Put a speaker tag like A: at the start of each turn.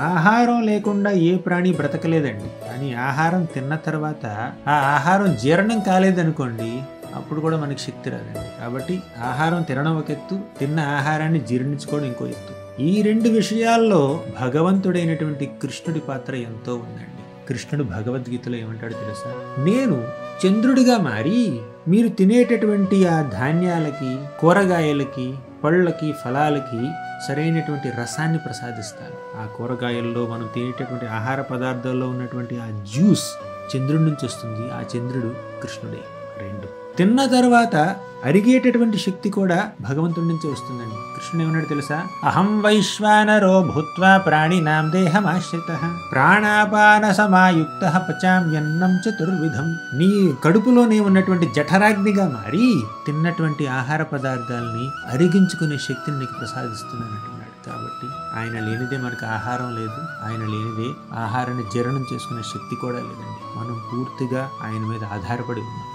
A: ఆహారం లేకుండా ఏ ప్రాణి బ్రతకలేదండి. కానీ ఆహారం తిన్న తర్వాత ఆ ఆహారం జీర్ణం కాలేదనుకోండి, అప్పుడు కూడా మనకి శక్తి రాదండి. కాబట్టి ఆహారం తినడం ఒక ఎత్తు, తిన్న ఆహారాన్ని జీర్ణించుకోవడం ఇంకో ఎత్తు. ఈ 2 విషయాల్లో భగవంతుడైనటువంటి కృష్ణుడి పాత్ర ఎంతో ఉందండి. కృష్ణుడు భగవద్గీతలో ఏమంటాడో తెలుసా? నేను చంద్రుడిగా మారి మీరు తినేటటువంటి ఆ ధాన్యాలకి, కూరగాయలకి, పళ్ళకి, ఫలాలకి సరైనటువంటి రసాన్ని ప్రసాదిస్తాను. ఆ కూరగాయల్లో మనం తినేటటువంటి ఆహార పదార్థాల్లో ఉన్నటువంటి ఆ జ్యూస్ చంద్రుడి నుంచి వస్తుంది. ఆ చంద్రుడు కృష్ణుడే. 2 తిన్న తర్వాత అరిగేటటువంటి శక్తి కూడా భగవంతుడి నుంచి వస్తుందండి. కృష్ణుడు ఏమన్నాడు తెలుసా? అహం వైశ్వానరో భూత్వా ప్రాణినాం దేహమాశ్రితః ప్రాణాపాన సమాయుక్తః పచామ్యన్నం చతుర్విధం. నీ కడుపులోనే ఉన్నటువంటి జఠరాగ్నిగా మారి తిన్నటువంటి ఆహార పదార్థాలని అరిగించుకునే శక్తిని నీకు ప్రసాదిస్తున్నానంటున్నాడు. కాబట్టి ఆయన లేనిదే మనకు ఆహారం లేదు, ఆయన లేనిదే ఆహారాన్ని జీర్ణం చేసుకునే శక్తి కూడా లేదండి. మనం పూర్తిగా ఆయన మీద ఆధారపడి ఉన్నాం.